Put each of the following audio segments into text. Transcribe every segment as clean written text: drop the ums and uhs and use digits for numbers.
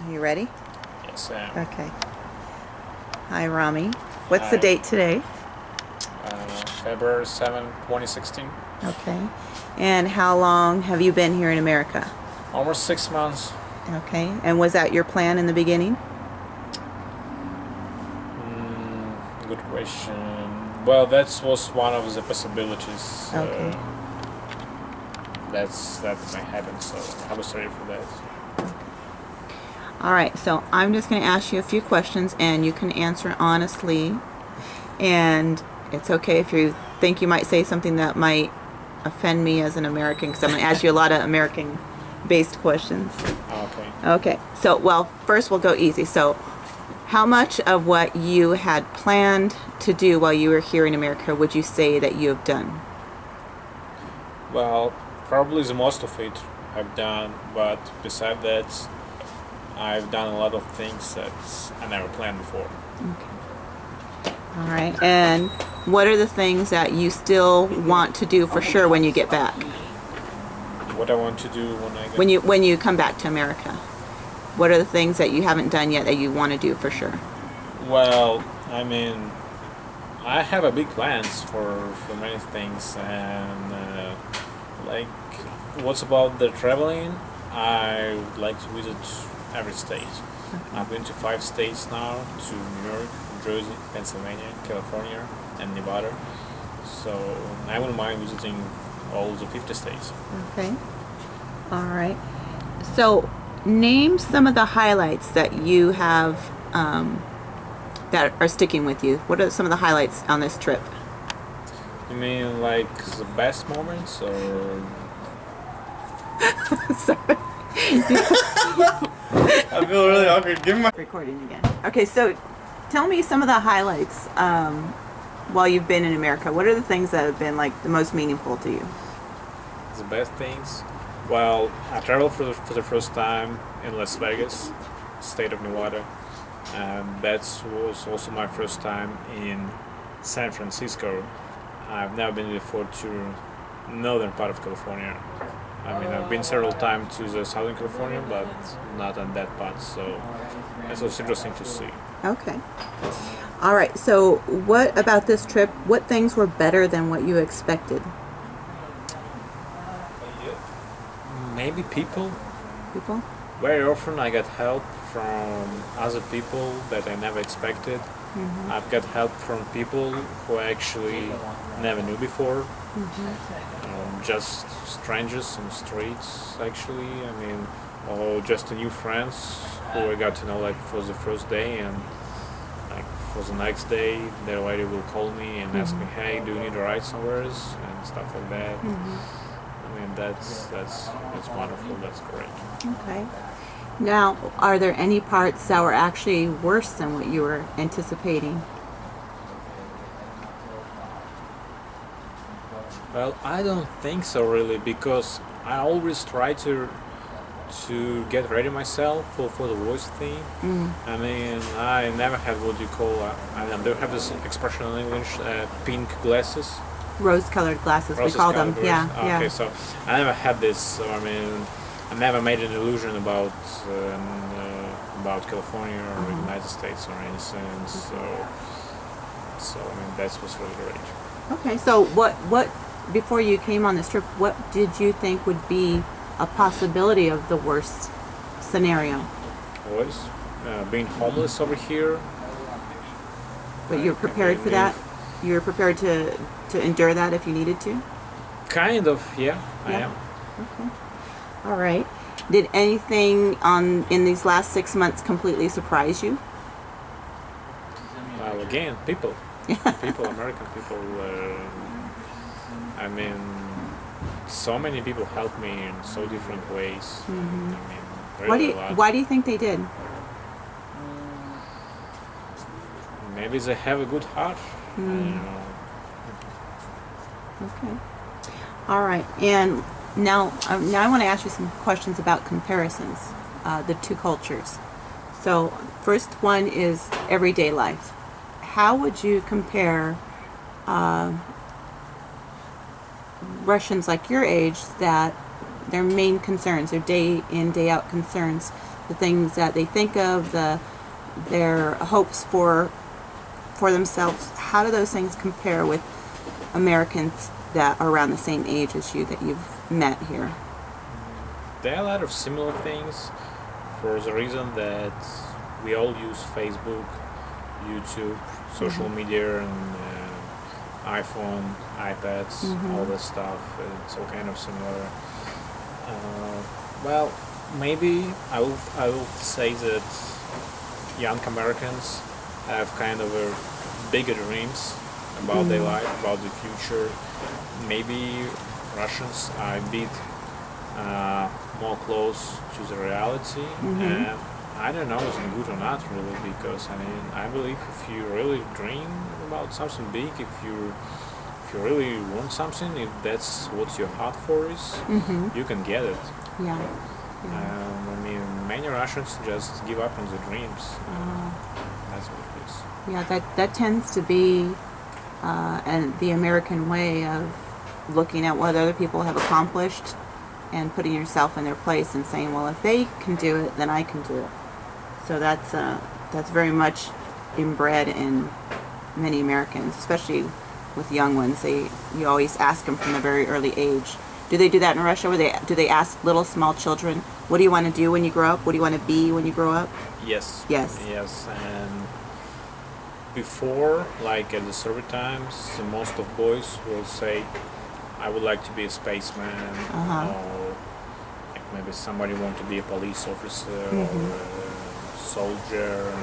Are you ready? Yes, I am. Okay. Hi, Rami. What's the Hi. date today? February 7, 2016. Okay. And how long have you been here in America? Almost 6 months. Okay. And was that your plan in the beginning? Good question. Well, that was one of the possibilities. Okay. That may happen, so I was ready for that. All right. So I'm just going to ask you a few questions, and you can answer honestly. And it's okay if you think you might say something that might offend me as an American, because I'm going to ask you a lot of American-based questions. Okay. Okay. So, well, first we'll go easy. So, how much of what you had planned to do while you were here in America would you say that you have done? Well, probably the most of it I've done, but besides that, I've done a lot of things that I never planned before. Okay. All right. And what are the things that you still want to do for sure when you get back? What I want to do when I get When you come back to America? What are the things that you haven't done yet that you want to do for sure? Well, I mean, I have a big plans for many things, and like, what's about the traveling? I would like to visit every state. I've been to 5 states now: to New York, New Jersey, Pennsylvania, California, and Nevada. So I wouldn't mind visiting all the 50 states. Okay. All right. So, name some of the highlights that you have that are sticking with you. What are some of the highlights on this trip? You mean like the best moments, or? Sorry. I feel really awkward. Give me my. Recording again. Okay, so tell me some of the highlights while you've been in America. What are the things that have been like the most meaningful to you? The best things. Well, I traveled for the first time in Las Vegas, state of Nevada, and that was also my first time in San Francisco. I've never been before to northern part of California. I mean, I've been several times to the Southern California, but not on that part, so it was interesting to see. Okay. All right, so what about this trip, what things were better than what you expected? Maybe people. People? Very often I get help from other people that I never expected. Mm-hmm. I've got help from people who I actually never knew before. Just strangers on the streets, actually. I mean, or just new friends who I got to know like for the first day, and like for the next day, their lady will call me and ask me, "Hey, do you need a ride somewhere?" and stuff like that. I mean, that's wonderful. That's great. Okay. Now, are there any parts that were actually worse than what you were anticipating? Well, I don't think so really, because I always try to get ready myself for the voice thing. I mean, I never had what you call I don't have this expression in English, pink glasses. Rose-colored glasses, we call them. Yeah, yeah. Okay, so I never had this. So I mean, I never made an illusion about California or United States or anything. So I mean, that was really great. Okay, so what before you came on this trip, what did you think would be a possibility of the worst scenario? Was being homeless over here. But you're prepared for that? You're prepared to endure that if you needed to? Kind of, yeah. I am. Okay. All right. Did anything in these last 6 months completely surprise you? Well, again, people, American people. I mean, so many people helped me in so different ways. I mean, really a lot. Why do you think they did? Maybe they have a good heart. I don't know. Okay. All right. And now I want to ask you some questions about comparisons, the two cultures. So first one is everyday life. How would you compare Russians like your age that their main concerns, their day in, day out concerns, the things that they think of, their hopes for themselves. How do those things compare with Americans that are around the same age as you that you've met here? There are a lot of similar things for the reason that we all use Facebook, YouTube, social media, and iPhone, iPads, all this stuff. It's all kind of similar. Well, maybe I will say that young Americans have kind of a bigger dreams about their life, about the future. Maybe Russians are a bit more close to the reality, and I don't know if it's good or not really, because I mean I believe if you really dream about something big, if you really want something, if that's what your heart for is, you can get it. Yeah. I mean, many Russians just give up on the dreams. That's what it is. Yeah, that tends to be and the American way of looking at what other people have accomplished and putting yourself in their place and saying, well, if they can do it, then I can do it. So that's very much inbred in many Americans, especially with young ones. You always ask them from a very early age. Do they do that in Russia? Do they ask little small children, what do you want to do when you grow up? What do you want to be when you grow up? Yes. Yes. Yes, and before, like at the survey times, most of boys will say, I would like to be a spaceman, or like maybe somebody want to be a police officer, or a soldier,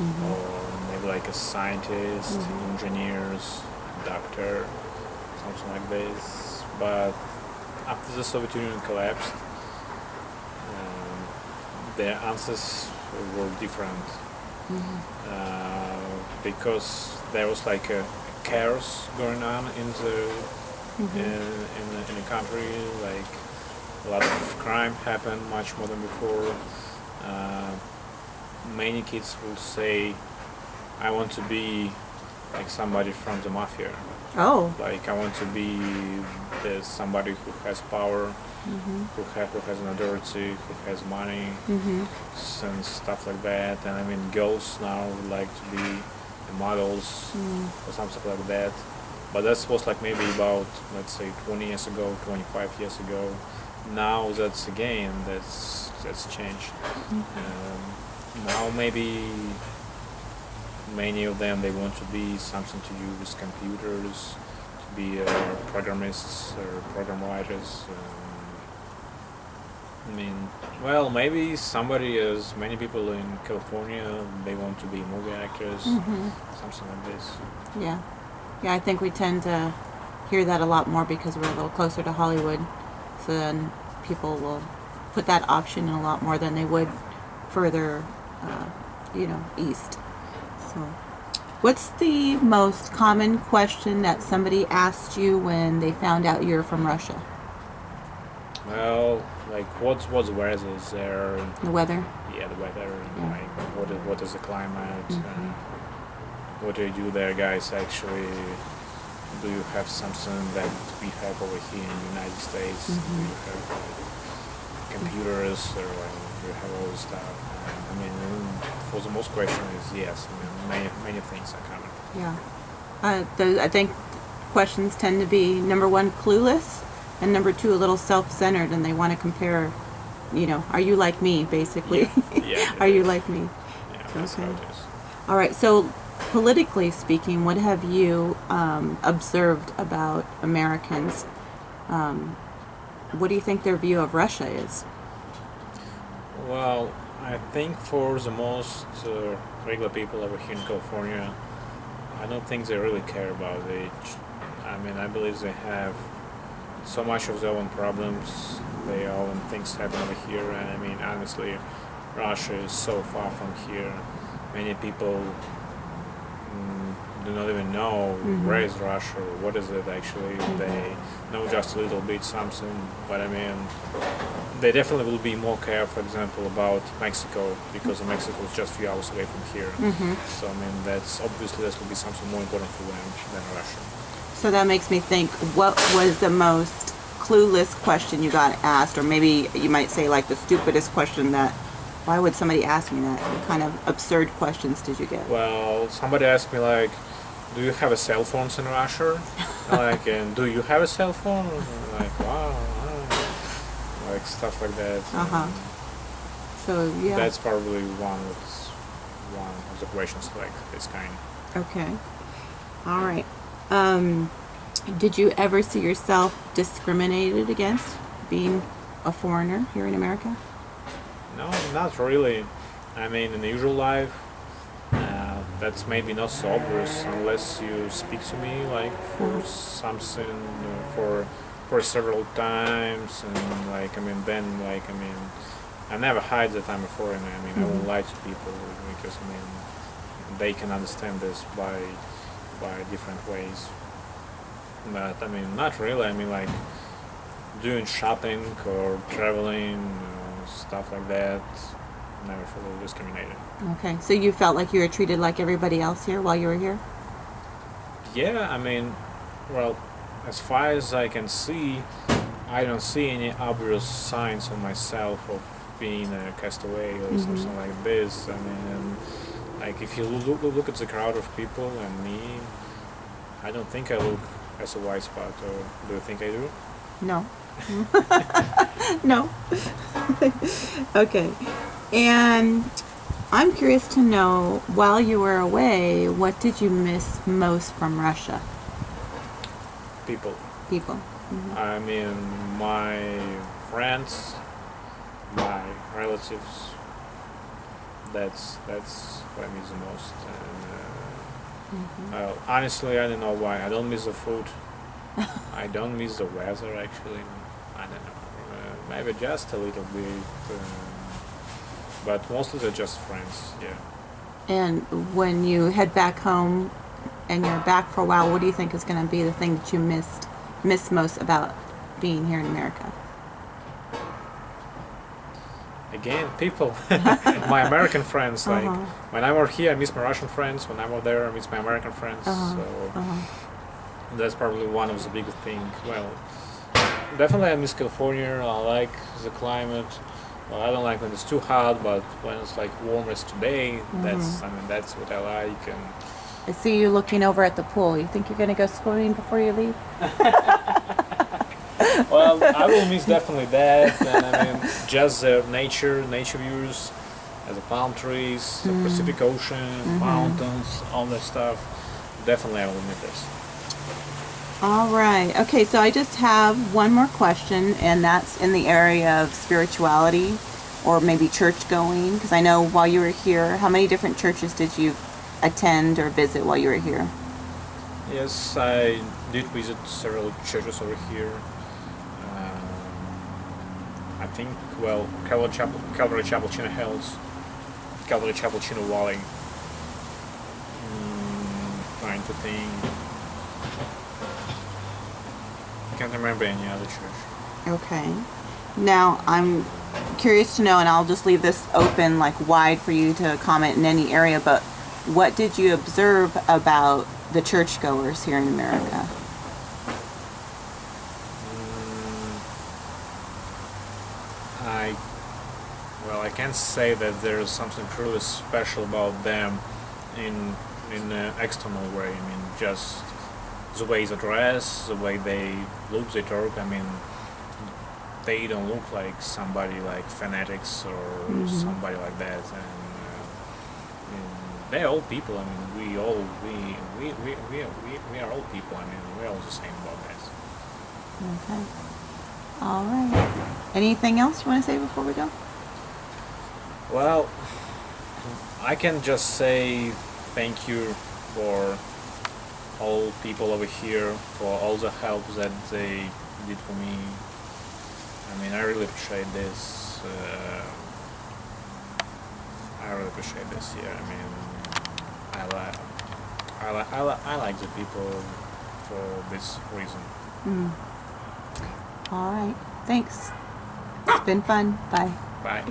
or maybe like a scientist, engineers, doctor, something like this. But after the Soviet Union collapsed, their answers were different, because there was like a chaos going on in the country. Like a lot of crime happened, much more than before. Many kids will say, I want to be like somebody from the mafia. Oh. Like I want to be somebody who has power, who has an authority, who has money, and stuff like that. And I mean, girls now would like to be models or something like that. But that was like maybe about, let's say, 20 years ago, 25 years ago. Now that's changed. Now maybe many of them, they want to be something to do with computers, to be programists or program writers. I mean, well, maybe somebody, as many people in California, they want to be movie actors, something like this. Yeah. Yeah, I think we tend to hear that a lot more because we're a little closer to Hollywood. So then people will put that option in a lot more than they would further, east. So, what's the most common question that somebody asked you when they found out you're from Russia? Well, like what's the weather is there? The weather? Yeah, the weather. Yeah. Like what is the climate? What do you do there, guys? Actually, do you have something that we have over here in the United States? Do you have computers, or do you have all this stuff? I mean, for the most question is yes. I mean, many things are common. Yeah. I think questions tend to be, number one, clueless, and number two, a little self-centered, and they want to compare, are you like me, basically? Yeah. Are you like me? Yeah, that's how it is. All right, so politically speaking, what have you observed about Americans? What do you think their view of Russia is? Well, I think for the most regular people over here in California, I don't think they really care about it. I mean, I believe they have so much of their own problems, their own things happen over here, and I mean, honestly, Russia is so far from here. Many people do not even know where is Russia, what is it actually. They know just a little bit something, but I mean, they definitely will be more care, for example, about Mexico, because Mexico is just a few hours away from here. So I mean, that will be something more important for them than Russia. So that makes me think, what was the most clueless question you got asked, or maybe you might say like the stupidest question that Why would somebody ask me that? What kind of absurd questions did you get? Well, somebody asked me like, "Do you have a cell phones in Russia?" Like, and do you have a cell phone? And I'm like, wow, like stuff like that. Uh-huh. So yeah. That's probably one of the questions like this kind. Okay. All right. Did you ever see yourself discriminated against being a foreigner here in America? No, not really. I mean, in the usual life, that's maybe not so obvious unless you speak to me like for something for several times, and like I mean, then like I mean, I never hide that I'm a foreigner. I mean, I won't lie to people because I mean, they can understand this by different ways. But I mean, not really. I mean, like doing shopping or traveling, stuff like that. Never felt discriminated. Okay. So you felt like you were treated like everybody else here while you were here? Yeah, I mean, well, as far as I can see, I don't see any obvious signs of myself of being a castaway or something like this. I mean, like if you look at the crowd of people and me, I don't think I look as a white spot. Or do you think I do? No. No. Okay. And I'm curious to know, while you were away, what did you miss most from Russia? People. People. I mean, my friends, my relatives. That's what I miss the most. And honestly, I don't know why. I don't miss the food. I don't miss the weather. Actually, I don't know. Maybe just a little bit, but mostly they're just friends. Yeah. And when you head back home and you're back for a while, what do you think is going to be the thing that you miss most about being here in America? Again, people. My American friends. Like when I'm over here, I miss my Russian friends. When I'm over there, I miss my American friends. So that's probably one of the biggest things. Well, definitely I miss California. I like the climate. Well, I don't like when it's too hot, but when it's like warm as today, that's what I like. And I see you looking over at the pool. You think you're going to go swimming before you leave? well, I will miss definitely that. And I mean, just the nature views, the palm trees, the Pacific Ocean, mountains, all that stuff. Definitely, I will miss this. All right. Okay, so I just have one more question, and that's in the area of spirituality or maybe church going, because I know while you were here, how many different churches did you attend or visit while you were here? Yes, I did visit several churches over here. I think, well, Calvary Chapel, Chino Hills, Calvary Chapel, Chino Valley. Trying to think. Can't remember any other church. Okay. Now, I'm curious to know, and I'll just leave this open, like wide for you to comment in any area, but what did you observe about the churchgoers here in America? I can't say that there's something truly special about them in an external way. I mean, just the way they dress, the way they look, they talk. I mean, they don't look like somebody like fanatics or somebody like that. And I mean, they're all people. I mean, we are all people. I mean, we're all the same about this. Okay. All right. Anything else you want to say before we go? Well, I can just say thank you for all people over here, for all the help that they did for me. I mean, I really appreciate this. I really appreciate this here. I mean, I like the people for this reason. All right. Thanks. It's been fun. Bye. Bye.